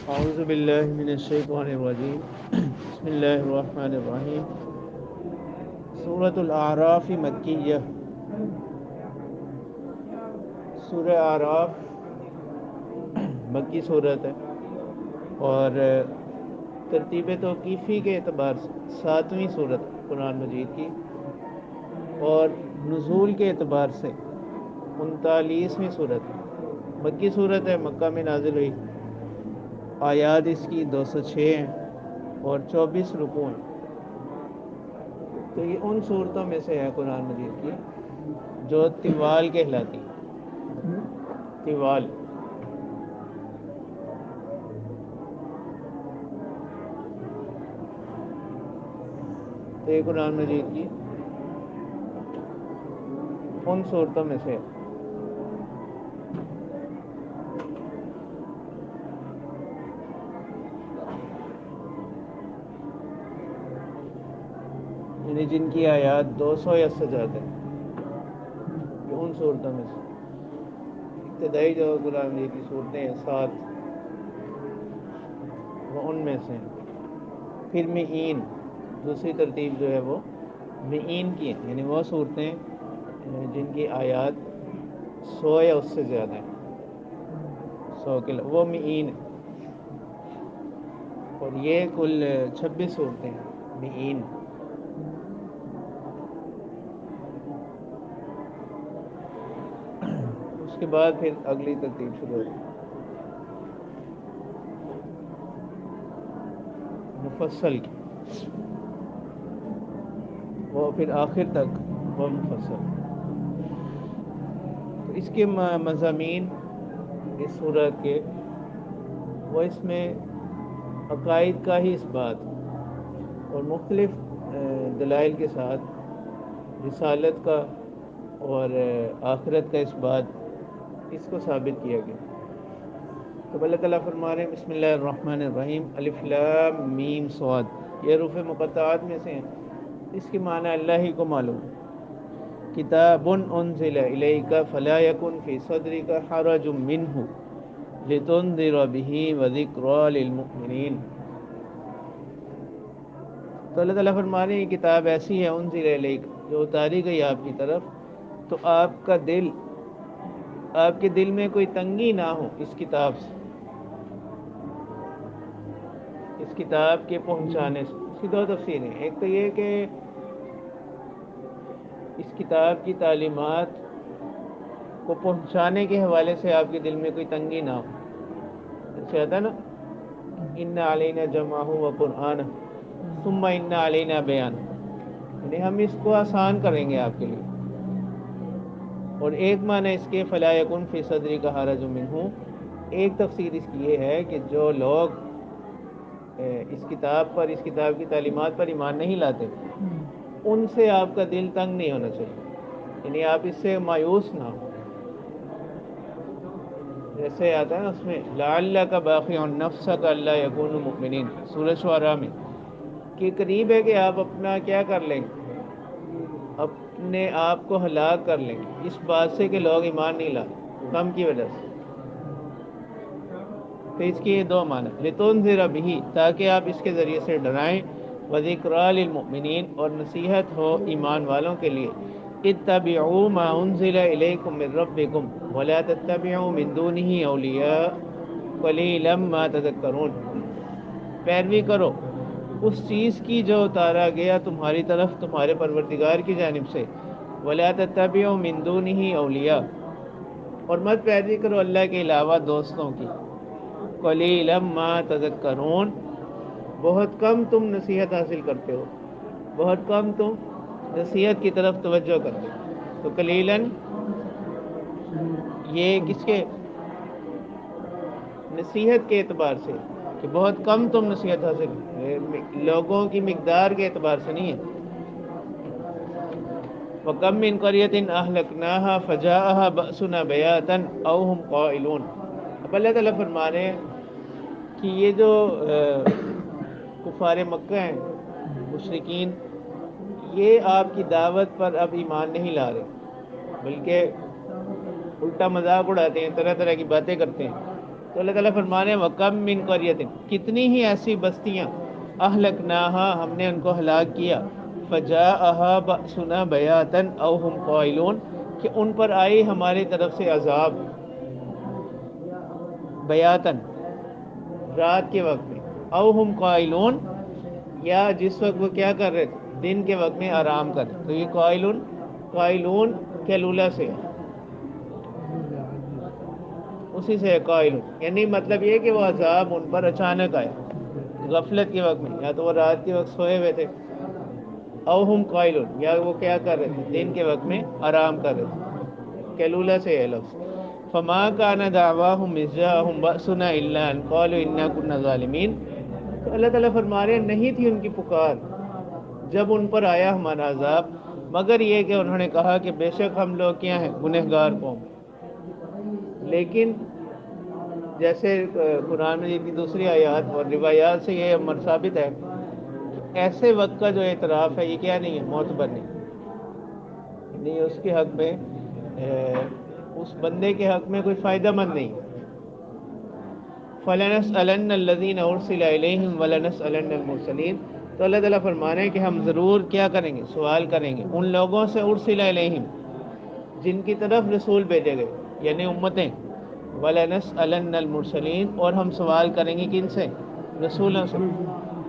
اعوذ باللہ من الشیطان الرجیم بسم اللہ الرحمن الرحیم سورۃ الاعراف مکیہ۔ سورہ اعراف مکی صورت ہے اور ترتیب توقیفی کے اعتبار سے 7ویں صورت قرآن مجید کی، اور نزول کے اعتبار سے 39ویں صورت مکی صورت ہے، مکہ میں نازل ہوئی۔ آیات اس کی 206 ہیں اور 24 رکوع ہیں۔ تو یہ ان صورتوں میں سے ہے قرآن مجید کی جو طوال کہلاتی طوال۔ تو یہ قرآن مجید کی ان صورتوں میں سے ہے۔ یعنی جن کی آیات 200 یا سے زیادہ ہیں، یہ ان صورتوں میں سے ابتدائی جو قرآن مجید کی صورتیں ہیں 7، وہ ان میں سے ہیں۔ پھر معین، دوسری ترتیب جو ہے وہ معین کی ہیں، یعنی وہ صورتیں جن کی آیات 100 یا اس سے زیادہ ہیں، 100 کے وہ معین ہیں۔ اور یہ کل 26 صورتیں ہیں معین۔ اس کے بعد پھر اگلی ترتیب شروع ہوتی ہے مفصل کی، وہ پھر آخر تک وہ مفصل۔ تو اس کے مضامین اس صورت کے، وہ اس میں عقائد کا ہی اثبات اور مختلف دلائل کے ساتھ رسالت کا اور آخرت کا اثبات اس کو ثابت کیا گیا۔ تو اللہ تعالیٰ فرما رہے ہیں بسم اللہ الرحمن الرحیم الف لام میم صاد، یہ حروف مقطعات میں سے ہیں، اس کی معنی اللہ ہی کو معلوم۔ کتاب انزل الیک فلا یکن فی صدرک حرج منہ لتنذر به وذکری للمؤمنین۔ تو اللہ تعالیٰ فرما رہے ہیں یہ کتاب ایسی ہے انزل الیک، جو اتاری گئی آپ کی طرف، تو آپ کے دل میں کوئی تنگی نہ ہو اس کتاب سے، اس کتاب کے پہنچانے سے۔ اس کی دو تفسیریں، ایک تو یہ کہ اس کتاب کی تعلیمات کو پہنچانے کے حوالے سے آپ کے دل میں کوئی تنگی نہ ہو۔ ایسے آتا ہے نا، ان علینا جمعہ و قرآن ثم ان علینا بیان، یعنی ہم اس کو آسان کریں گے آپ کے لیے۔ اور ایک معنی اس کے فلا یکن فی صدری کا حرج منہ، ایک تفسیر اس کی یہ ہے کہ جو لوگ اس کتاب پر، اس کتاب کی تعلیمات پر ایمان نہیں لاتے، ان سے آپ کا دل تنگ نہیں ہونا چاہیے، یعنی آپ اس سے مایوس نہ ہو۔ جیسے آتا ہے نا اس میں لعلک باخع نفسک الا یکونوا مؤمنین، سورہ شعراء میں، کہ قریب ہے کہ آپ اپنا کیا کر لیں گے، اپنے آپ کو ہلاک کر لیں گے اس بات سے کہ لوگ ایمان نہیں لاتے، غم کی وجہ سے۔ تو اس کی یہ دو معنی، لتنذر بہ، تاکہ آپ اس کے ذریعے سے ڈرائیں، وذکری للمؤمنین، اور نصیحت ہو ایمان والوں کے لیے، اتبعوا ما انزل الیکم من ربکم ولا تتبعوا من دونہ اولیاء قلیلا ما تذکرون، پیروی کرو اس چیز کی جو اتارا گیا تمہاری طرف تمہارے پروردگار کی جانب سے، ولا تتبعوا من دونہ اولیاء، اور مت پیروی کرو اللہ کے علاوہ دوستوں کی، قلیلا ما تذکرون، بہت کم تم نصیحت حاصل کرتے ہو، بہت کم تم نصیحت کی طرف توجہ کرتے ہو۔ تو قلیلاً یہ کس کے، نصیحت کے اعتبار سے، کہ بہت کم تم نصیحت حاصل، لوگوں کی مقدار کے اعتبار سے نہیں ہے۔ وَكَمْ مِنْ قَرْيَةٍ أَهْلَكْنَاهَا فَجَاءَهَا بَأْسُنَا بَيَاتًا أَوْ هُمْ قَائِلُونَ۔ اب اللہ تعالیٰ فرما رہے ہیں کہ یہ جو کفار مکہ ہیں، مشرکین، یہ آپ کی دعوت پر اب ایمان نہیں لا رہے، بلکہ الٹا مذاق اڑاتے ہیں، طرح طرح کی باتیں کرتے ہیں۔ تو اللہ تعالیٰ فرمانے وَكَمْ مِنْ قَرْيَةٍ، کتنی ہی ایسی بستیاں اہلکناہا، ہم نے ان کو ہلاک کیا، فجاءها بأسنا بیاتن او ہم قائلون، کہ ان پر آئی ہماری طرف سے عذاب بیاتن، رات کے وقت میں، او ہم قائلون، یا جس وقت وہ کیا کر رہے تھے، دن کے وقت میں آرام کر رہے. تو یہ قائلون، قائلون کیلولہ سے ہے، اسی سے قائلون، یعنی مطلب یہ کہ وہ عذاب ان پر اچانک آئے غفلت کے وقت میں، یا تو وہ رات کے وقت سوئے ہوئے تھے، او ہم قائلون، یا وہ کیا کر رہے تھے، دن کے وقت میں آرام کر رہے تھے، کیلولہ سے ہے لفظ. فما كان دعواهم اذ جاءهم بأسنا الا ان قالوا انا كنا ظالمین. تو اللہ تعالیٰ فرما رہے ہیں نہیں تھی ان کی پکار جب ان پر آیا ہمارا عذاب، مگر یہ کہ انہوں نے کہا کہ بے شک ہم لوگ کیا ہیں، گنہگار قوم. لیکن جیسے قرآن مجید کی دوسری آیات اور روایات سے یہ امر ثابت ہے، ایسے وقت کا جو اعتراف ہے یہ کیا نہیں ہے، معتبر نہیں، نہیں اس کے حق میں اس بندے کے حق میں کوئی فائدہ مند نہیں. فَلَنَسْأَلَنَّ الَّذِينَ أُرْسِلَ إِلَيْهِمْ وَلَنَسْأَلَنَّ الْمُرْسَلِينَ. تو اللہ تعالیٰ فرمانے ہیں کہ ہم ضرور کیا کریں گے، سوال کریں گے ان لوگوں سے اُرْسِلَ إِلَيْهِمْ، جن کی طرف رسول بھیجے گئے، یعنی امتیں. وَلَنَسْأَلَنَّ الْمُرْسَلِينَ، اور ہم سوال کریں گے کن سے، رسولوں سے،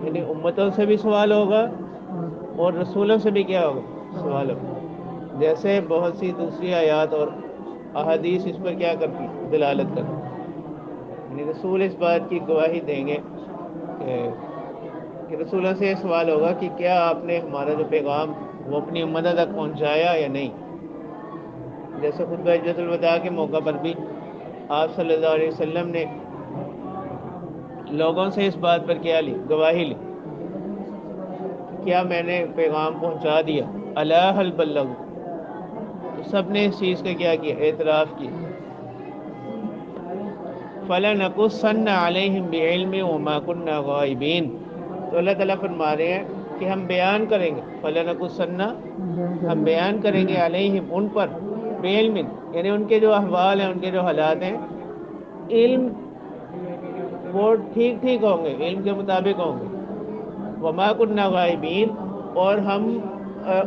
یعنی امتوں سے بھی سوال ہوگا اور رسولوں سے بھی کیا ہوگا، سوال ہوگا. جیسے بہت سی دوسری آیات اور احادیث اس پر کیا کرتی ہیں، دلالت کرتی ہیں. یعنی رسول اس بات کی گواہی دیں گے کہ رسولوں سے یہ سوال ہوگا کہ کیا آپ نے ہمارا جو پیغام وہ اپنی امتوں تک پہنچایا یا نہیں. جیسے خطبہ حجۃ الوداع کے موقع پر بھی آپ صلی اللہ علیہ وسلم نے لوگوں سے اس بات پر کیا لی، گواہی لی، کیا میں نے پیغام پہنچا دیا، الا هل بلغت. تو سب نے اس چیز کا کیا اعتراف کیا. فَلَنَقُصَّنَّ عَلَيْهِمْ بِعِلْمٍ وَمَا كُنَّا غَائِبِينَ. تو اللہ تعالیٰ فرما رہے ہیں کہ ہم بیان کریں گے، فَلَنَقُصَّنَّ، ہم بیان کریں گے، علیہم ان پر، بعلم، یعنی ان کے جو احوال ہیں، ان کے جو حالات ہیں، علم وہ ٹھیک ٹھیک ہوں گے، علم کے مطابق ہوں گے. وما كنا غائبین، اور ہم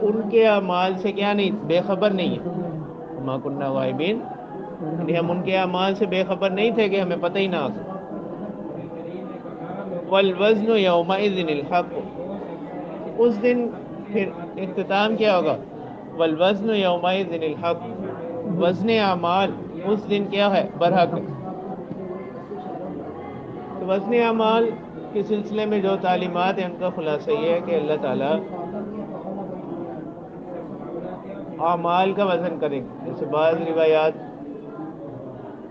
ان کے اعمال سے کیا نہیں، بے خبر نہیں ہیں. وما كنا غائبین، یعنی ہم ان کے اعمال سے بے خبر نہیں تھے کہ ہمیں پتہ ہی نہ ہو. والوزن یومئذ الحق، اس دن پھر اختتام کیا ہوگا، والوزن یومئذ الحق، وزن اعمال اس دن کیا ہے، برحق ہے. تو وزن اعمال کے سلسلے میں جو تعلیمات ہیں ان کا خلاصہ یہ ہے کہ اللہ تعالیٰ اعمال کا وزن کریں گے. جیسے بعض روایات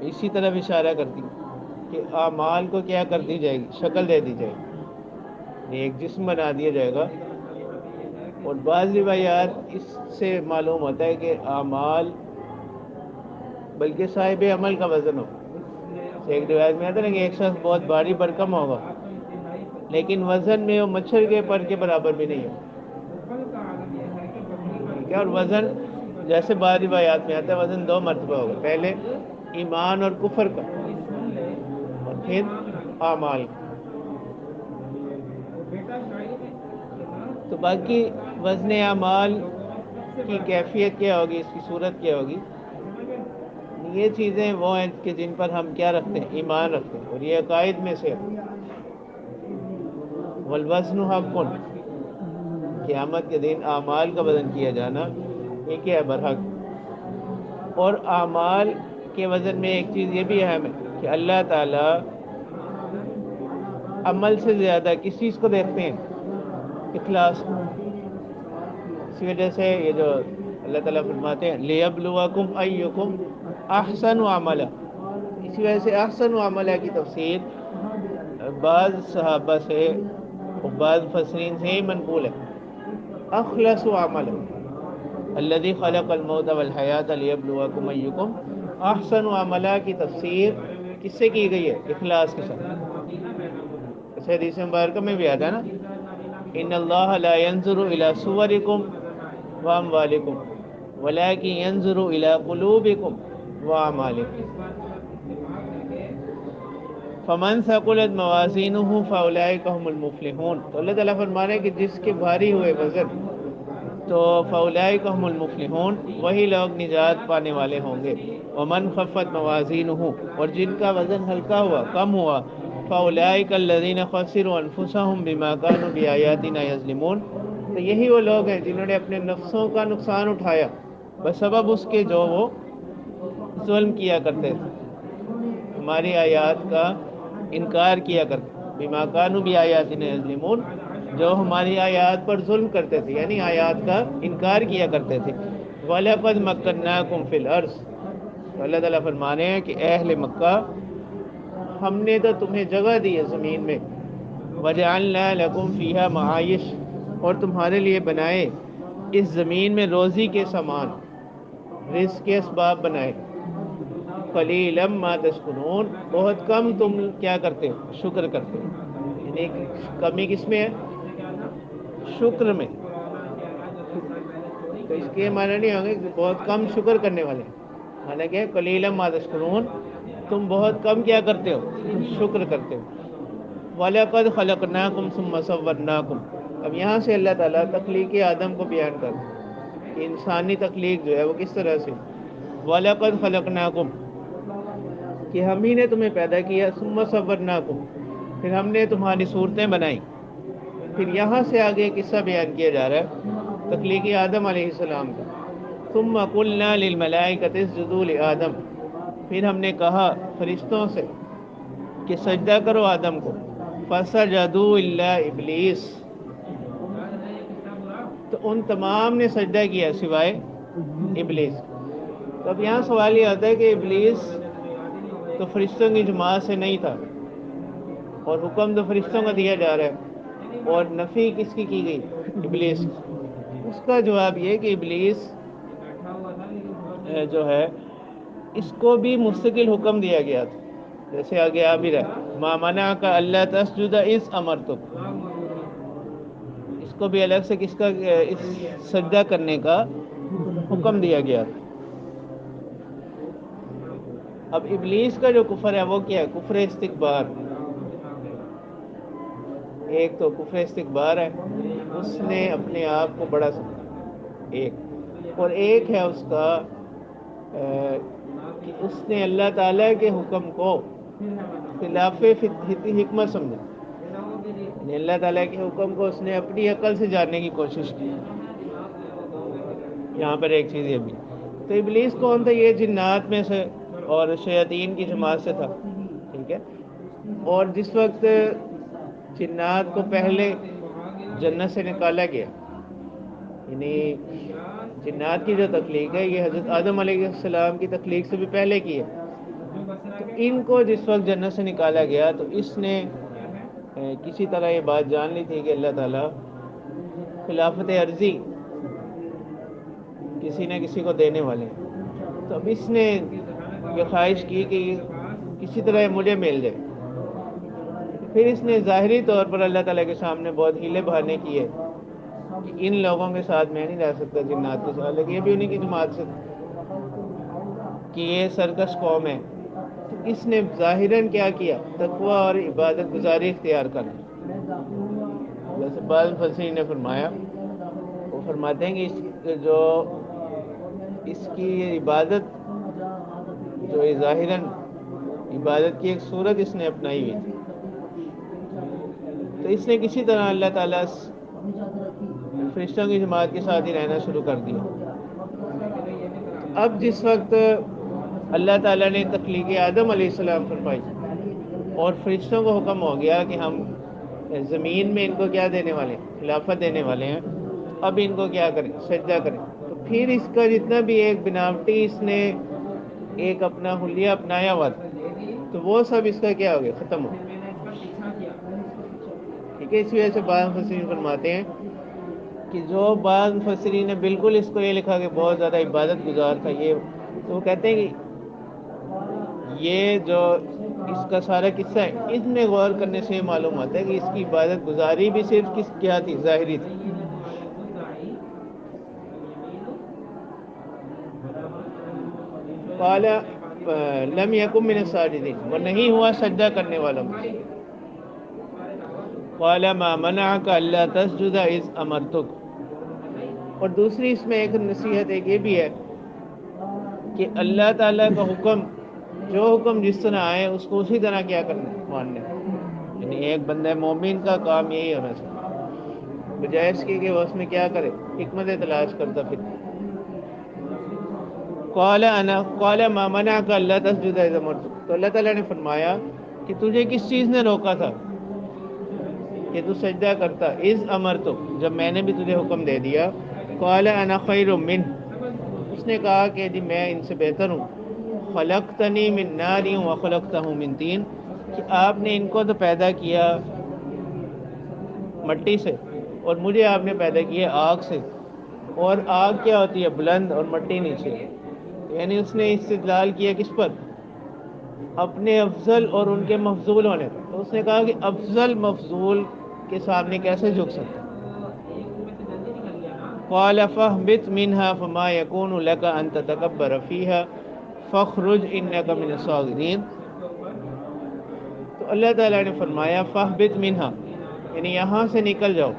اسی طرف اشارہ کرتی کہ اعمال کو کیا کر دی جائے گی، شکل دے دی جائے گی، ایک جسم بنا دیا جائے گا. اور بعض روایات اس سے معلوم ہوتا ہے کہ اعمال بلکہ صاحب عمل کا وزن ہو. ایک روایت میں آتا ہے کہ ایک شخص بہت بھاری بھرکم ہوگا لیکن وزن میں وہ مچھر کے پر کے برابر بھی نہیں ہو. ٹھیک ہے. اور وزن جیسے بعض روایات میں آتا ہے وزن دو مرتبہ ہوگا، پہلے ایمان اور کفر کا، اور پھر اعمال کا. تو باقی وزن اعمال کی کیفیت کیا ہوگی، اس کی صورت کیا ہوگی، یہ چیزیں وہ ہیں کہ جن پر ہم کیا رکھتے ہیں، ایمان رکھتے ہیں، اور یہ عقائد میں سے والوزن حق، قیامت کے دن اعمال کا وزن کیا جانا یہ کیا ہے، برحق. اور اعمال کے وزن میں ایک چیز یہ بھی اہم ہے کہ اللہ تعالیٰ عمل سے زیادہ کس چیز کو دیکھتے ہیں، اخلاص. اسی وجہ سے یہ جو اللہ تعالیٰ فرماتے ہیں لِيَبْلُوَكُمْ أَيُّكُمْ أَحْسَنُ عَمَلًا، اسی وجہ سے احسن عملہ کی تفسیر بعض صحابہ سے اور بعض مفسرین سے ہی منقول ہے. اخلص عملا الذي خلق الموت والحیات ليبلوكم أيكم احسن عملا کی تفسیر کس سے کی گئی ہے، اخلاص کے ساتھ. اسے حدیث مبارکہ میں بھی آتا ہے نا، ان اللہ لا ينظر الى صورکم واموالکم ولكن ينظر الى قلوبکم واعمالکم. فمن ثقلت موازینہ فاولئک هم المفلحون، تو اللہ تعالیٰ فرما رہے ہیں کہ جس کے بھاری ہوئے وزن تو فاولئک هم المفلحون، وہی لوگ نجات پانے والے ہوں گے۔ ومن خفت موازینہ، اور جن کا وزن ہلکا ہوا، کم ہوا، فاولئک الذین خسروا انفسهم بما كانوا بآیاتنا یظلمون، تو یہی وہ لوگ ہیں جنہوں نے اپنے نفسوں کا نقصان اٹھایا بسبب اس کے جو وہ ظلم کیا کرتے تھے، ہماری آیات کا انکار کیا کرتے، بما كانوا بآیاتنا یظلمون، جو ہماری آیات پر ظلم کرتے تھے، یعنی آیات کا انکار کیا کرتے تھے۔ وَلَقَدْ مَكَّنَّاكُمْ فِي الْأَرْضِ، تو اللہ تعالیٰ فرمانے ہیں کہ اے اہل مکہ، ہم نے تو تمہیں جگہ دی ہے زمین میں، وَجَعَلْنَا لَكُمْ فِيهَا مَعَائِشَ، اور تمہارے لیے بنائے اس زمین میں روزی کے سامان، رزق کے اسباب بنائے۔ قَلِيلًا مَا تَشْكُرُونَ، بہت کم تم کیا کرتے ہو، شکر کرتے ہو، یعنی کمی کس میں ہے، شکر میں۔ تو اس کے معنی نہیں ہوں گے کہ بہت کم شکر کرنے والے، حالانکہ قلیلا ما تشکرون، تم بہت کم کیا کرتے ہو، شکر کرتے ہو۔ وَلَقَدْ خَلَقْنَاكُمْ ثُمَّ صَوَّرْنَاكُمْ، اب یہاں سے اللہ تعالیٰ تخلیق آدم کو بیان کرتا ہے کہ انسانی تخلیق جو ہے وہ کس طرح سے۔ وَلَقَدْ خَلَقْنَاكُمْ، کہ ہم ہی نے تمہیں پیدا کیا، ثُمَّ صَوَّرْنَاكُمْ، پھر ہم نے تمہاری صورتیں بنائی۔ پھر یہاں سے آگے قصہ بیان کیا جا رہا ہے تخلیق آدم علیہ السلام کا۔ ثم قلنا للملائکۃ اسجدوا لآدم، پھر ہم نے کہا فرشتوں سے کہ سجدہ کرو آدم کو، فسجدوا الا ابلیس، تو ان تمام نے سجدہ کیا سوائے ابلیس۔ تو اب یہاں سوال یہ آتا ہے کہ ابلیس تو فرشتوں کی جماعت سے نہیں تھا، اور حکم تو فرشتوں کا دیا جا رہا ہے، اور نفی کس کی گئی، ابلیس کی۔ اس کا جواب یہ کہ ابلیس جو ہے اس کو بھی مستقل حکم دیا گیا تھا، جیسے آگے آ بھی رہا ما منعک الا تسجد اذ امرتک، اس کو بھی الگ سے کس کا، اس سجدہ کرنے کا حکم دیا گیا تھا۔ اب ابلیس کا جو کفر ہے وہ کیا ہے، کفر استکبار۔ ایک تو کفر استکبار ہے، اس نے اپنے آپ کو بڑا سمجھا، ایک، اور ایک ہے اس کا کہ اس نے اللہ تعالیٰ کے حکم کو خلاف حکمت سمجھا، یعنی اللہ تعالیٰ کے حکم کو اس نے اپنی عقل سے جاننے کی کوشش کی۔ یہاں پر ایک چیز یہ بھی، تو ابلیس کون تھا، یہ جنات میں سے اور شیاطین کی جماعت سے تھا، ٹھیک ہے۔ اور جس وقت جنات کو پہلے جنت سے نکالا گیا، یعنی جنات کی جو تخلیق ہے یہ حضرت آدم علیہ السلام کی تخلیق سے بھی پہلے کی ہے، تو ان کو جس وقت جنت سے نکالا گیا تو اس نے کسی طرح یہ بات جان لی تھی کہ اللہ تعالیٰ خلافت عرضی کسی نہ کسی کو دینے والے ہیں، تو اب اس نے یہ خواہش کی کہ کسی طرح مجھے مل جائے۔ پھر اس نے ظاہری طور پر اللہ تعالیٰ کے سامنے بہت ہیلے بہانے کیے کہ ان لوگوں کے ساتھ میں نہیں رہ سکتا، جنات کے ساتھ، لیکن یہ بھی انہیں کی جماعت سے کہ یہ سرکش قوم ہے۔ تو اس نے ظاہراً کیا کیا، تقوی اور عبادت گزاری اختیار کر لی۔ جیسے بعض مفسرین نے فرمایا، وہ فرماتے ہیں کہ اس کی یہ عبادت جو ظاہراً عبادت کی ایک صورت اس نے اپنائی ہوئی تھی، تو اس نے کسی طرح اللہ تعالیٰ فرشتوں کی جماعت کے ساتھ ہی رہنا شروع کر دیا۔ اب جس وقت اللہ تعالیٰ نے تخلیق آدم علیہ السلام فرمائی اور فرشتوں کو حکم ہو گیا کہ ہم زمین میں ان کو کیا دینے والے ہیں، خلافت دینے والے ہیں، اب ان کو کیا کریں، سجدہ کریں، تو پھر اس کا جتنا بھی ایک بناوٹی اس نے ایک اپنا حلیہ اپنایا ہوا تھا، تو وہ سب اس کا کیا ہو گیا، ختم ہو گیا، ٹھیک ہے۔ اس وجہ سے بعض مفسرین فرماتے ہیں کہ جو بعض مفسرین نے بالکل اس کو یہ لکھا کہ بہت زیادہ عبادت گزار تھا یہ، تو وہ کہتے ہیں کہ یہ جو اس کا سارا قصہ ہے، اس میں غور کرنے سے یہ معلوم ہوتا ہے کہ اس کی عبادت گزاری بھی صرف کس کیا تھی، ظاہری تھی۔ قال لم یکن من الساجدین، وہ نہیں ہوا سجدہ کرنے والوں میں سے۔ قال ما منعک الا تسجد اذ امرتک، اور دوسری اس میں ایک نصیحت ایک یہ بھی ہے کہ اللہ تعالیٰ کا حکم، جو حکم جس طرح آئے اس کو اسی طرح کیا کرنا، ماننا، یعنی ایک بندہ مومن کا کام یہی ہونا چاہیے، بجائے اس کی کہ وہ اس میں کیا کرے، حکمت تلاش کرتا پھر۔ قال ما منعک الا تسجد اذ امرتک، تو اللہ تعالیٰ نے فرمایا کہ تجھے کس چیز نے روکا تھا کہ تو سجدہ کرتا، اذ امرتک، جب میں نے بھی تجھے حکم دے دیا۔ قال انا خیر منہ، اس نے کہا کہ جی میں ان سے بہتر ہوں، خلقتنی من نار وخلقتہ من طین، کہ آپ نے ان کو تو پیدا کیا مٹی سے اور مجھے آپ نے پیدا کیا آگ سے، اور آگ کیا ہوتی ہے بلند اور مٹی نیچے، یعنی اس نے استدلال کیا کس پر، اپنے افضل اور ان کے مفضول ہونے پر، تو اس نے کہا کہ افضل مفضول کے سامنے کیسے جھک سکتا۔ قال فاهبط منها فما يكون لك ان تتكبر فيها فاخرج انك من الصاغرين، تو اللہ تعالیٰ نے فرمایا فاهبط منها، یعنی یہاں سے نکل جاؤ،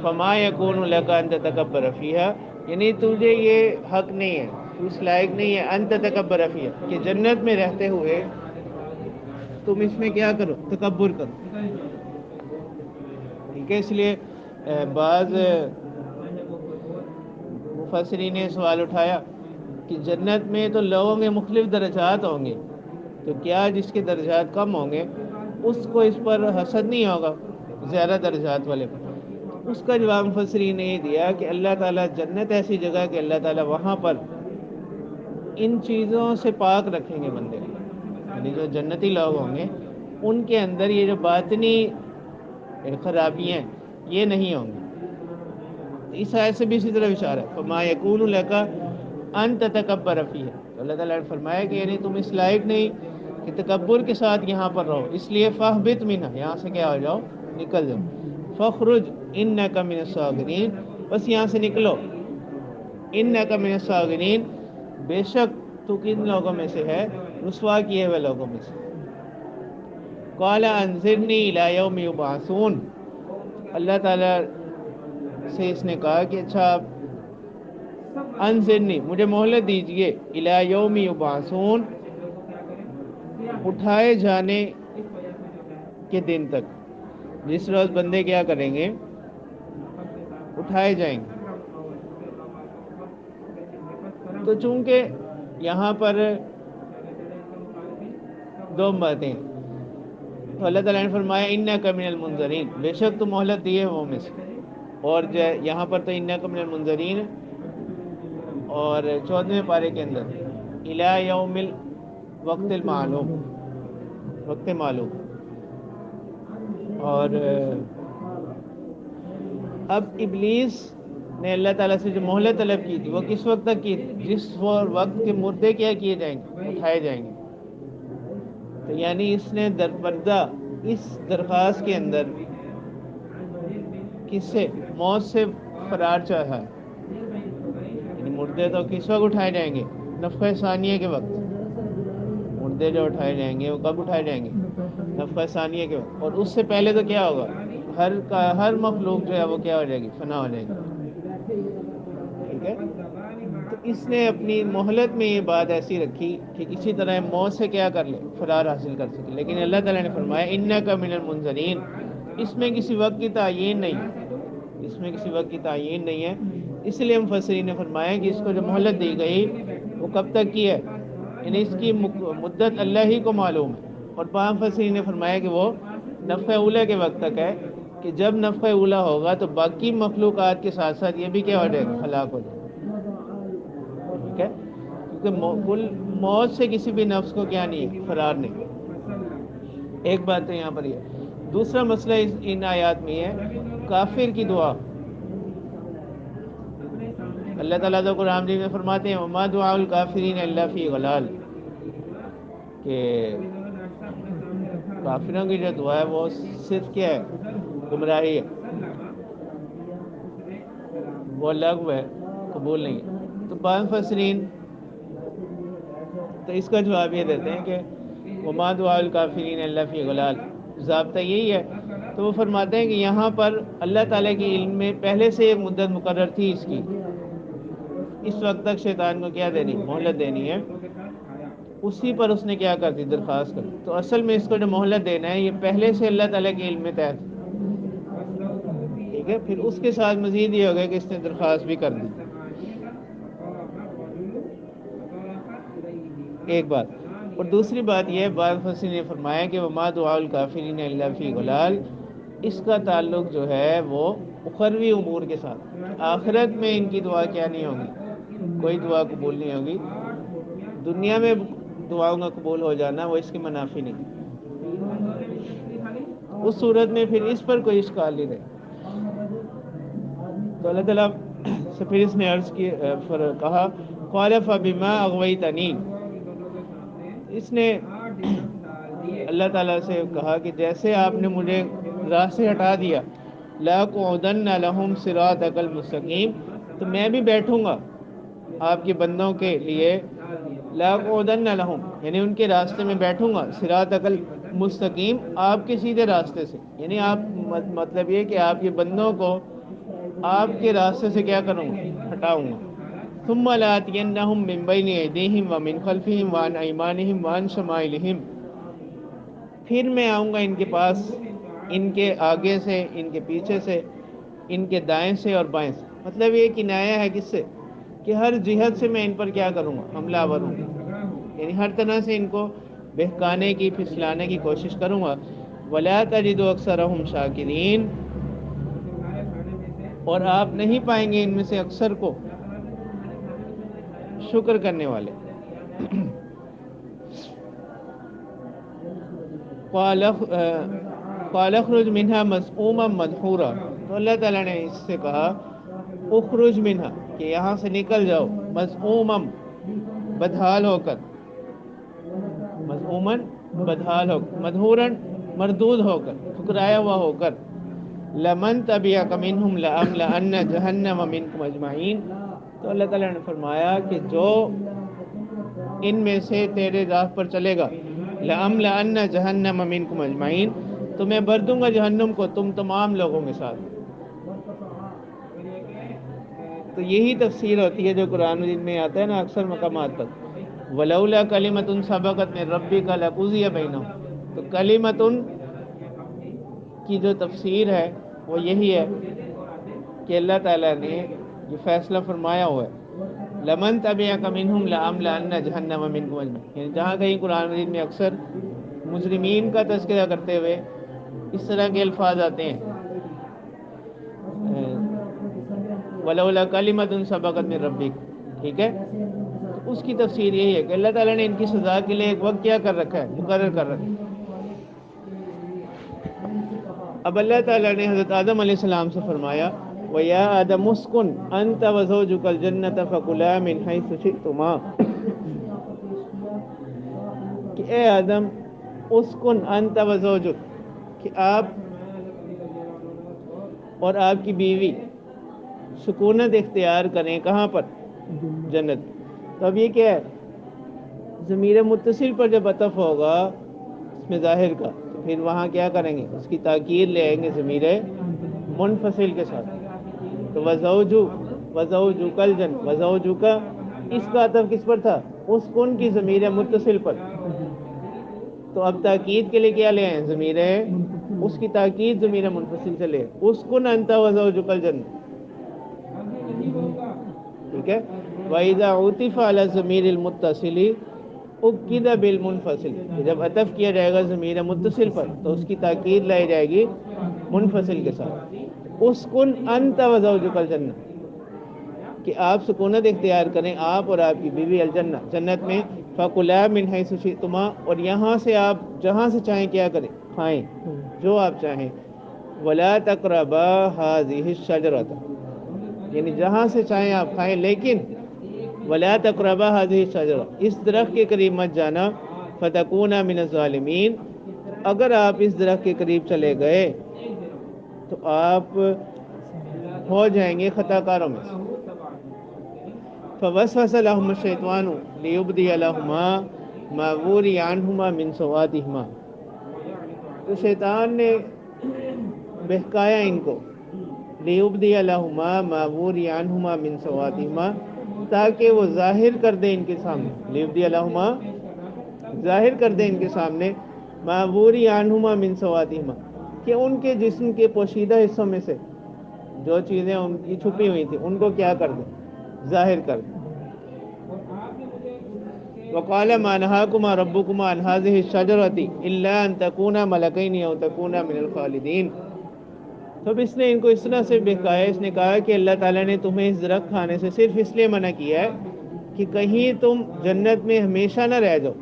فما يكون لك ان تتكبر فيها، یعنی تجھے یہ حق نہیں ہے، تو اس لائق نہیں ہے ان تتكبر فيها، کہ جنت میں رہتے ہوئے تم اس میں کیا کرو، تکبر کرو، ٹھیک ہے۔ اس لیے بعض مفسرین نے سوال اٹھایا کہ جنت میں تو لوگوں کے مختلف درجات ہوں گے، تو کیا جس کے درجات کم ہوں گے اس کو اس پر حسد نہیں ہوگا زیادہ درجات والے پر؟ اس کا جواب مفسرین نے یہ دیا کہ اللہ تعالیٰ، جنت ایسی جگہ ہے کہ اللہ تعالیٰ وہاں پر ان چیزوں سے پاک رکھیں گے بندے کو، یعنی جو جنتی لوگ ہوں گے ان کے اندر یہ جو باطنی خرابیاں یہ نہیں ہوں گی۔ اس آیت سے بھی اسی طرح اشارہ ہے، فما یکون لک ان تتکبر فیہ، تو اللہ تعالیٰ نے فرمایا کہ یعنی تم اس لائق نہیں کہ تکبر کے ساتھ یہاں پر رہو، اس لیے فاہبط منہا، یہاں سے کیا ہو جاؤ، نکل جاؤ، فخرج انک من الصاغرین، بس یہاں سے نکلو، انک من الصاغرین، بے شک تو کن لوگوں میں سے ہے، رسوا کیے ہوئے لوگوں میں سے۔ قال انظرنی الی یوم یبعثون، اللہ تعالیٰ سے اس نے کہا کہ اچھا انظرنی، مجھے مہلت دیجئے، الی یوم یبعثون، اٹھائے جانے کے دن تک، جس روز بندے کیا کریں گے، اٹھائے جائیں گے۔ تو چونکہ یہاں پر دو باتیں، تو اللہ تعالیٰ نے فرمایا انک من المنذرین، بے شک تو مہلت دیے وہ میں سے، اور یہاں پر تو انک من المنذرین، اور 14ویں پارے کے اندر الی یوم الوقت المعلوم، وقت معلوم۔ اور اب ابلیس نے اللہ تعالیٰ سے جو مہلت طلب کی تھی وہ کس وقت تک کی تھی، جس وقت کے مردے کیا کیے جائیں گے، اٹھائے جائیں گے، تو یعنی اس نے درپردہ اس درخواست کے اندر کس سے، موت سے فرار چاہا ہے، یعنی مردے تو کس وقت اٹھائے جائیں گے، نفخہ ثانیہ کے وقت، مردے جو اٹھائے جائیں گے وہ کب اٹھائے جائیں گے، نفخہ ثانیہ کے وقت، اور اس سے پہلے تو کیا ہوگا، ہر مخلوق جو ہے وہ کیا ہو جائے گی، فنا ہو جائے گی، ٹھیک ہے۔ تو اس نے اپنی مہلت میں یہ بات ایسی رکھی کہ کسی طرح موت سے کیا کر لے، فرار حاصل کر سکے، لیکن اللہ تعالیٰ نے فرمایا انک من المنذرین، اس میں کسی وقت کی تعین نہیں ہے، اس میں کسی وقت کی تعین نہیں ہے، اس لیے مفسرین نے فرمایا کہ اس کو جو مہلت دی گئی وہ کب تک کی ہے، یعنی اس کی مدت اللہ ہی کو معلوم ہے، اور بعض مفسرین نے فرمایا کہ وہ نفخہ اولیٰ کے وقت تک ہے، کہ جب نفخہ اولیٰ ہوگا تو باقی مخلوقات کے ساتھ ساتھ یہ بھی کیا ہو جائے گا، ہلاک ہو جائے گا، ٹھیک ہے، کیونکہ کل موت سے کسی بھی نفس کو کیا نہیں ہے، فرار نہیں۔ ایک بات تو یہاں پر یہ ہے۔ دوسرا مسئلہ ان آیات میں ہے کافر کی دعا، اللہ تعالیٰ تو قرآن مجید میں فرماتے ہیں وما دعاء الکافرین الا فی ضلال، کہ کافروں کی جو دعا ہے وہ صرف کیا ہے، گمراہی ہے، وہ لغو ہے، قبول نہیں ہے۔ تو بعض مفسرین تو اس کا جواب یہ دیتے ہیں کہ وما دعاء الکافرین الا فی غلال، ضابطہ یہی ہے۔ تو وہ فرماتے ہیں کہ یہاں پر اللہ تعالیٰ کے علم میں پہلے سے ایک مدت مقرر تھی اس کی، اس وقت تک شیطان کو کیا دینی، مہلت دینی ہے، اسی پر اس نے کیا کر دی، درخواست کر دی۔ تو اصل میں اس کو جو مہلت دینا ہے یہ پہلے سے اللہ تعالیٰ کے علم میں طے تھا، ٹھیک ہے۔ پھر اس کے ساتھ مزید یہ ہو گیا کہ اس نے درخواست بھی کر دی، ایک بات۔ اور دوسری بات یہ، بعض مفسرین نے فرمایا کہ وما دعاء الکافرین الا فی غلال، اس کا تعلق جو ہے وہ اخروی امور کے ساتھ، آخرت میں ان کی دعا کیا نہیں ہوگی، کوئی دعا قبول نہیں ہوگی، دنیا میں دعاؤں کا قبول ہو جانا وہ اس کی منافی نہیں، اس صورت میں پھر اس پر کوئی اشکال نہیں رہے۔ تو اللہ تعالیٰ سے پھر اس نے عرض کی، کہا قال فبما اغویتنی، اس نے اللہ تعالیٰ سے کہا کہ جیسے آپ نے مجھے راہ سے ہٹا دیا، لَأَقْعُدَنَّ لَهُمْ صِرَاطَكَ الْمُسْتَقِيمَ، تو میں بھی بیٹھوں گا آپ کے بندوں کے لیے، لَأَقْعُدَنَّ لَهُمْ یعنی ان کے راستے میں بیٹھوں گا، صِرَاطَكَ الْمُسْتَقِيمَ آپ کے سیدھے راستے سے، یعنی آپ مطلب یہ کہ آپ کے بندوں کو آپ کے راستے سے کیا کروں گا، ہٹاؤں گا۔ ثم لآتینہم من بین ایدیہم ومن خلفہم وعن ایمانہم وعن شمائلہم، پھر میں آؤں گا ان کے پاس، ان کے آگے سے، ان کے پیچھے سے، ان کے دائیں سے اور بائیں سے، مطلب یہ کنایہ ہے کس سے، کہ ہر جہت سے میں ان پر کیا کروں گا، حملہ آور ہوں گا، یعنی ہر طرح سے ان کو بہکانے کی، پھسلانے کی کوشش کروں گا۔ ولا تجد اکثرہم شاکرین، اور آپ نہیں پائیں گے ان میں سے اکثر کو شکر کرنے والے۔ قال اخرج منها مذءوما مدحورا، تو اللہ تعالیٰ نے اس سے کہا اخرج منها کہ یہاں سے نکل جاؤ، مذءوما بدحال ہو کر، مذءوما بدحال ہو کر، مدحورا مردود ہو کر، ٹھکرایا ہوا ہو کر، لمن تبعک منہم لأملأن جہنم منکم اجمعین، تو اللہ تعالیٰ نے فرمایا کہ جو ان میں سے تیرے راہ پر چلے گا، لأملأن جہنم منکم اجمعین، تو میں بھر دوں گا جہنم کو تم تمام لوگوں کے ساتھ۔ تو یہی تفسیر ہوتی ہے جو قرآن مجید میں آتا ہے نا اکثر مقامات پر، ولولا کلمۃ سبقت من ربک لقضی بینہم، تو کلمۃ کی جو تفسیر ہے وہ یہی ہے کہ اللہ تعالیٰ نے جو فیصلہ فرمایا ہوا ہے، لمن تبعک منہم لأملأن جہنم منکم اجمعین، یعنی جہاں کہیں قرآن مجید میں اکثر مجرمین کا تذکرہ کرتے ہوئے اس طرح کے الفاظ آتے ہیں، ولولا کلمۃ سبقت من ربک، ٹھیک ہے، تو اس کی تفسیر یہی ہے کہ اللہ تعالیٰ نے ان کی سزا کے لیے ایک وقت کیا کر رکھا ہے، مقرر کر رکھا ہے۔ اب اللہ تعالیٰ نے حضرت آدم علیہ السلام سے فرمایا وَيَا آدَمُ اسْكُنْ أَنْتَ وَزَوْجُكَ الْجَنَّةَ فَكُلَا مِنْ حَيْثُ شِئْتُمَا، کہ اے آدم اسکن انت وزوجک، کہ آپ اور آپ کی بیوی سکونت اختیار کریں، کہاں پر، جنت۔ تو اب یہ کیا ہے، ضمیر متصل پر جب عطف ہوگا اس میں ظاہر کا، تو پھر وہاں کیا کریں گے، اس کی تاکید لے آئیں گے ضمیر منفصل کے ساتھ۔ تو وزوجک الجنہ، وزوجک، اس کا عطف کس پر تھا، اسکن کی ضمیر متصل پر، تو اب تاکید کے لیے کیا لے آئیں، ضمیر اس کی تاکید ضمیر منفصل سے لے، اسکن انت وزوجک الجنہ، ٹھیک ہے۔ وَإِذَا عُطِفَ عَلَى الضَّمِيرِ الْمُتَّصِلِ أُكِّدَ بِالْمُنفَصِلِ، جب عطف کیا جائے گا ضمیر متصل پر تو اس کی تاکید لائی جائے گی منفصل کے ساتھ، اسکن انت وزوجک الجنہ، کہ آپ سکونت اختیار کریں، آپ اور آپ کی بیوی، الجنہ، جنت میں، فَكُلَا مِنْ حَيْثُ شِئْتُمَا، اور یہاں سے آپ جہاں سے چاہیں کیا کریں، کھائیں جو آپ چاہیں، وَلَا تَقْرَبَا هَذِهِ الشَّجَرَةَ، یعنی جہاں سے چاہیں آپ کھائیں، لیکن وَلَا تَقْرَبَا هَذِهِ الشَّجَرَةَ، اس درخت کے قریب مت جانا، فَتَكُونَ مِنَ الظَّالِمِينَ، اگر آپ اس درخت کے قریب چلے گئے تو آپ ہو جائیں گے خطا کاروں میں۔ فوسوس لهما الشیطان لیبدی لهما معوری عنہما من سواتہما، تو شیطان نے بہکایا ان کو، لیبدی لہما معوری عنہما من سواتہما، تاکہ وہ ظاہر کر دے ان کے سامنے، لیبدی لہما ظاہر کر دے ان کے سامنے، معوری عنہما من سواتہما، کہ ان کے جسم کے پوشیدہ حصوں میں سے جو چیزیں ان کی چھپی ہوئی تھیں ان کو کیا کر دیں، ظاہر کر دیں۔ وقال ما نهاكما ربكما عن هذه الشجرة الا ان تكونا ملكين او تكونا من الخالدين، تو اس نے ان کو اس طرح سے بہکایا، اس نے کہا کہ اللہ تعالیٰ نے تمہیں اس درخت کھانے سے صرف اس لیے منع کیا ہے کہ کہیں تم جنت میں ہمیشہ نہ رہ جاؤ،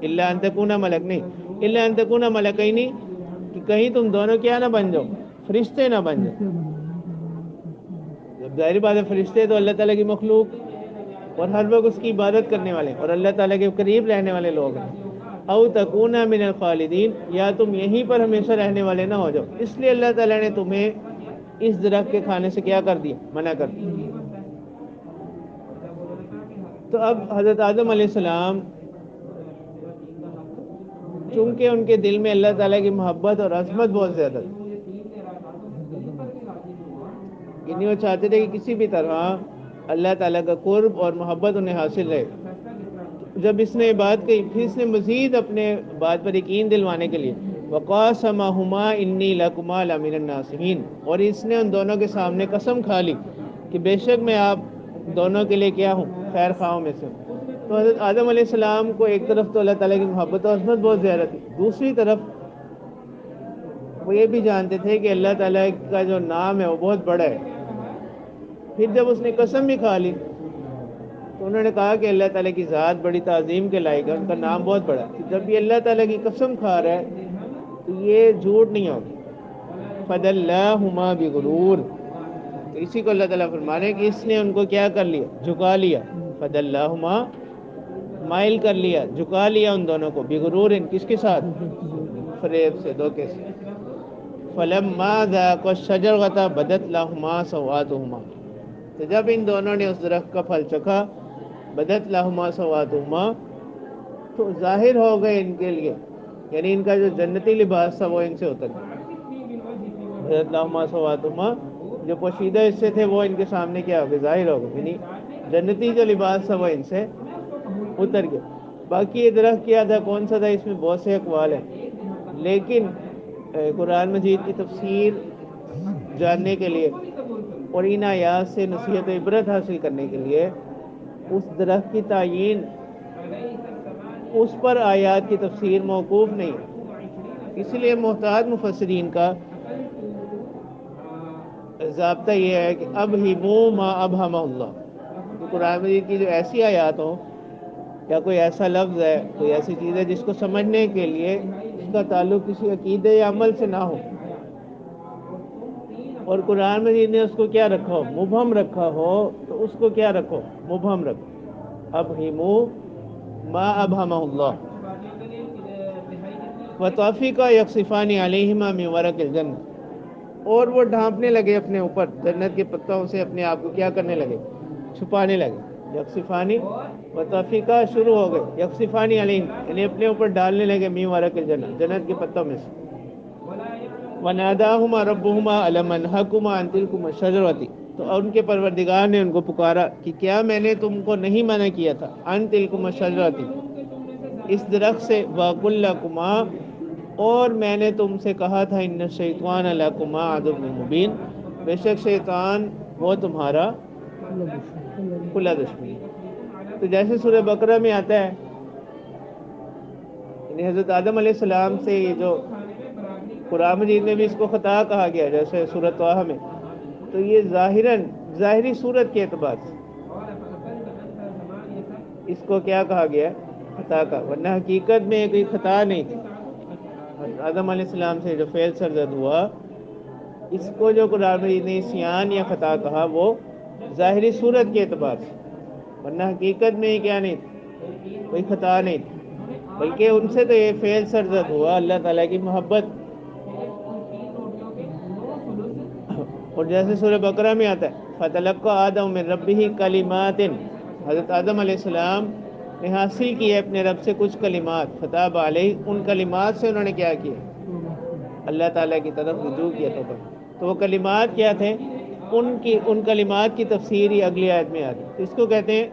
الا ان تکونا ملک نہیں، الا ان تکونا ملکین، کہ کہیں تم دونوں کیا نہ بن جاؤ، فرشتے نہ بن جاؤ۔ جب ظاہری بات ہے فرشتے تو اللہ تعالیٰ کی مخلوق اور ہر وقت اس کی عبادت کرنے والے اور اللہ تعالیٰ کے قریب رہنے والے لوگ ہیں، او تکونا من الخالدین، یا تم یہیں پر ہمیشہ رہنے والے نہ ہو جاؤ، اس لیے اللہ تعالیٰ نے تمہیں اس درخت کے کھانے سے کیا کر دیا، منع کر دیا۔ تو اب حضرت آدم علیہ السلام چونکہ ان کے دل میں اللہ تعالیٰ کی محبت اور عظمت بہت زیادہ تھی، یعنی وہ چاہتے تھے کہ کسی بھی طرح اللہ تعالیٰ کا قرب اور محبت انہیں حاصل رہے۔ جب اس نے بات کہی، پھر اس نے مزید اپنے بات پر یقین دلوانے کے لیے وَقَاسَمَهُمَا إِنِّي لَكُمَا لَمِنَ النَّاصِحِينَ، اور اس نے ان دونوں کے سامنے قسم کھا لی کہ بے شک میں آپ دونوں کے لیے کیا ہوں، خیر خواہوں میں سے ہوں۔ تو حضرت آدم علیہ السلام کو ایک طرف تو اللہ تعالیٰ کی محبت و عظمت بہت زیادہ تھی، دوسری طرف وہ یہ بھی جانتے تھے کہ اللہ تعالیٰ کا جو نام ہے وہ بہت بڑا ہے۔ پھر جب اس نے قسم بھی کھا لی تو انہوں نے کہا کہ اللہ تعالیٰ کی ذات بڑی تعظیم کے لائق ہے، ان کا نام بہت بڑا ہے، جب یہ اللہ تعالیٰ کی قسم کھا رہا ہے تو یہ جھوٹ نہیں ہوگی۔ فَدَلَّاهُمَا بِغُرُورٍ، تو اسی کو اللہ تعالیٰ فرما رہے ہیں کہ اس نے ان کو کیا کر لیا، جھکا لیا، فَدَلَّاهُمَا مائل کر لیا، جھکا لیا ان دونوں کو، بِغُرُورٍ کس کے ساتھ، فریب سے، دھوکے سے۔ فَلَمَّا ذَاقَا الشَّجَرَةَ بَدَتْ لَهُمَا سَوْآتُهُمَا، تو جب ان دونوں نے اس درخت کا پھل چکھا، بدت لہما سواتہما، تو ظاہر ہو گئے ان کے لیے، یعنی ان کا جو جنتی لباس تھا وہ ان سے اتر گیا۔ بدت لہما سواتہما، جو پوشیدہ حصے تھے وہ ان کے سامنے کیا ہو گئے، ظاہر ہو گئے، یعنی جنتی جو لباس تھا وہ ان سے اتر گیا۔ باقی یہ درخت کیا تھا، کون سا تھا، اس میں بہت سے اقوال ہیں، لیکن قرآن مجید کی تفسیر جاننے کے لیے اور ان آیات سے نصیحت و عبرت حاصل کرنے کے لیے اس درخت کی تعیین اس پر آیات کی تفسیر موقوف نہیں ہے، اس لیے محتاط مفسرین کا ضابطہ یہ ہے کہ ابہموا ما ابہم اللہ، کہ قرآن مجید کی جو ایسی آیات ہوں یا کوئی ایسا لفظ ہے، کوئی ایسی چیز ہے جس کو سمجھنے کے لیے اس کا تعلق کسی عقیدے یا عمل سے نہ ہو، اور قرآن مجید نے اس کو کیا رکھا ہو، مبہم رکھا ہو، تو اس کو کیا رکھو، مبہم رکھو، ابہموا ما ابہم اللہ۔ وَطَفِقَ يَخْصِفَانِ عَلَيْهِمَا مِنْ وَرَقِ الْجَنَّةِ، اور وہ ڈھانپنے لگے اپنے اوپر جنت کے پتوں سے، اپنے آپ کو کیا کرنے لگے، چھپانے لگے۔ یخصفانی وطفقہ شروع ہو گئے، یخصفانی علیہم، یعنی اپنے اوپر ڈالنے لگے، من ورق الجنہ، جنت کے پتوں میں سے۔ وَنَادَاهُمَا رَبُّهُمَا أَلَمْ أَنْهَكُمَا عَنْ تِلْكُمَا الشَّجَرَةِ، تو ان کے پروردگار نے ان کو پکارا کہ کیا میں نے تم کو نہیں منع کیا تھا، عَنْ تِلْكُمَا الشَّجَرَةِ، اس درخت سے، وَقُلْ لَكُمَا، اور میں نے تم سے کہا تھا، إِنَّ الشَّيْطَانَ لَكُمَا عَدُوٌّ مُّبِينٌ، بے شک شیطان وہ تمہارا کھلا دشمن ہے۔ تو جیسے سورہ بقرہ میں آتا ہے، یعنی حضرت آدم علیہ السلام سے یہ جو قرآن مجید میں بھی اس کو خطا کہا گیا، جیسے سورہ طٰہٰ میں، تو یہ ظاہری صورت کے اعتبار سے اس کو کیا کہا گیا، خطا کا، ورنہ حقیقت میں کوئی خطا نہیں تھی۔ آدم علیہ السلام سے جو فعل سرزد ہوا، اس کو جو قرآن مجید نے عصیان یا خطا کہا، وہ ظاہری صورت کے اعتبار سے، ورنہ حقیقت میں یہ کیا نہیں تھی، کوئی خطا نہیں تھی، بلکہ ان سے تو یہ فعل سرزد ہوا اللہ تعالیٰ کی محبت۔ اور جیسے سورہ بقرہ میں آتا ہے، فَتَلَقَّىٰ آدَمُ مِن رَّبِّهِ كَلِمَاتٍ، حضرت آدم علیہ السلام نے حاصل کیے اپنے رب سے کچھ کلمات، فتاب علیہ، ان کلمات سے انہوں نے کیا کیا؟ اللہ تعالیٰ کی طرف رجوع کیا توبہ۔ تو وہ کلمات کیا تھے؟ ان کلمات کی تفسیر ہی اگلی آیت میں آ رہی۔ اس کو کہتے ہیں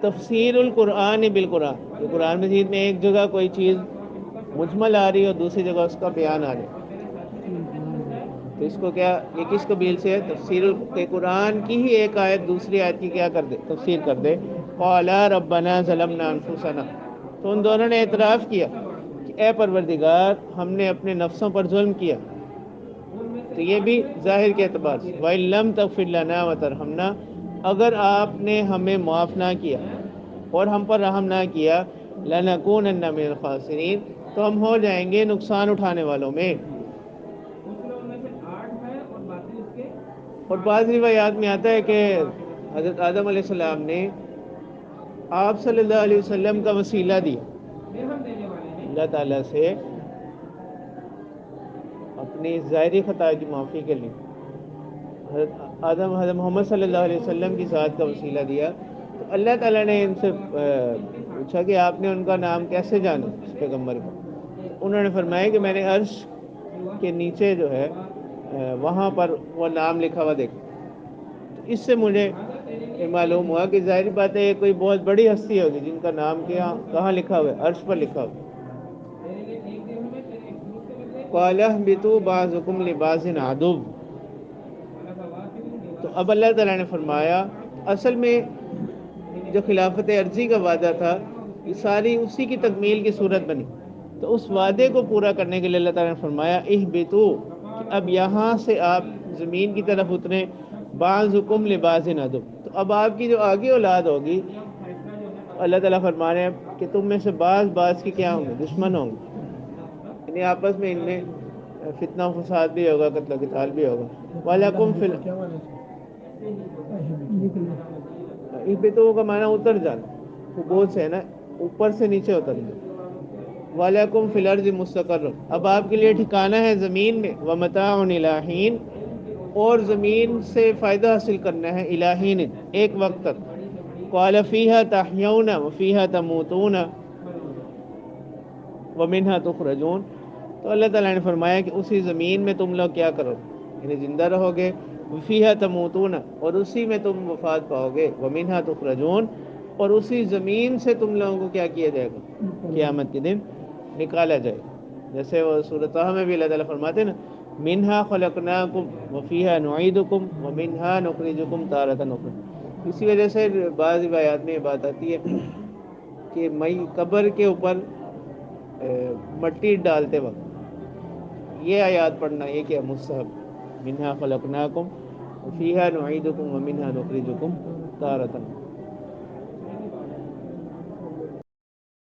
تفسیر القرآن بالقرآن، کہ قرآن مجید میں ایک جگہ کوئی چیز مجمل آ رہی ہے اور دوسری جگہ اس کا بیان آ رہا ہے، تو اس کو کیا، یہ کس قبیل سے ہے؟ تفسیر قرآن کی ہی ایک آیت دوسری آیت کی کیا کر دے؟ تفسیر کر دے۔ قالا ربنا ظلمنا انفسنا، تو ان دونوں نے اعتراف کیا کہ اے پروردگار ہم نے اپنے نفسوں پر ظلم کیا، تو یہ بھی ظاہر کے اعتبار سے وَإِن لَّمْ تَغْفِرْ لَنَا وَتَرْحَمْنَا، اگر آپ نے ہمیں معاف نہ کیا اور ہم پر رحم نہ کیا، لَنَكُونَنَّ مِنَ الْخَاسِرِينَ، تو ہم ہو جائیں گے نقصان اٹھانے والوں میں۔ اور بعض روایات میں آتا ہے کہ حضرت آدم علیہ السلام نے آپ صلی اللہ علیہ وسلم کا وسیلہ دیا اللہ تعالیٰ سے اپنی ظاہری خطا کی معافی کے لیے۔ حضرت محمد صلی اللہ علیہ وسلم کی ذات کا وسیلہ دیا، تو اللہ تعالیٰ نے ان سے پوچھا کہ آپ نے ان کا نام کیسے جانا اس پیغمبر کو؟ انہوں نے فرمایا کہ میں نے عرش کے نیچے جو ہے وہاں پر وہ نام لکھا ہوا دیکھا، تو اس سے مجھے یہ معلوم ہوا کہ ظاہری بات ہے یہ کوئی بہت بڑی ہستی ہوگی جن کا نام کہاں لکھا ہوا ہے؟ عرش پر لکھا ہوا۔ قَالَ اهْبِطُوا بَعْضُكُمْ لِبَعْضٍ عَدُوٌّ، تو اب اللہ تعالیٰ نے فرمایا اصل میں جو خلافت عرضی کا وعدہ تھا یہ ساری اسی کی تکمیل کی صورت بنی، تو اس وعدے کو پورا کرنے کے لیے اللہ تعالیٰ نے فرمایا اہبطوا، کہ اب یہاں سے آپ زمین کی طرف اتریں، بعضکم لبعض عدو، تو اب آپ کی جو آگے اولاد ہوگی اللہ تعالیٰ فرما رہے ہیں کہ تم میں سے بعض کی کیا ہوں گے؟ دشمن ہوں گے، یعنی آپس میں ان میں فتنہ و فساد بھی ہوگا، قتل و قتال بھی ہوگا۔ وَلَكُمْ فِي اہبطوا کا معنی اتر جانا، حبوط سے ہے نا، اوپر سے نیچے اتر جانا۔ وَلَكُمْ فِي الْأَرْضِ مُسْتَقَرٌّ، اب آپ کے لیے ٹھکانہ ہے زمین میں، وَمَتَاعٌ إِلَىٰ حِينٍ، اور زمین سے فائدہ حاصل کرنا ہے، إِلَىٰ حِينٍ، ایک وقت تک۔ قَالَ فِيهَا تَحْيَوْنَ وَفِيهَا تَمُوتُونَ وَمِنْهَا تُخْرَجُونَ، تو اللہ تعالیٰ نے فرمایا کہ اسی زمین میں تم لوگ کیا کرو، یعنی زندہ رہو گے، وَفِيهَا تَمُوتُونَ، اور اسی میں تم وفات پاؤ گے، وَمِنْهَا تُخْرَجُونَ، اور اسی زمین سے تم لوگوں کو کیا کیا جائے گا؟ قیامت کے دن نکالا جائے گا۔ جیسے وہ سورۃ طٰہٰ میں بھی اللہ تعالیٰ فرماتے ہیں نا مِنْهَا خَلَقْنَاكُمْ وَفِيهَا نُعِيدُكُمْ وَمِنْهَا نُخْرِجُكُمْ تَارَةً أُخْرَىٰ، اسی وجہ سے بعض روایات میں یہ بات آتی ہے کہ قبر کے اوپر مٹی ڈالتے وقت یہ آیات پڑھنا، یہ کیا مستحب، منہا خلقناکم وفیہا نعیدکم ومنہا نخرجکم تارۃ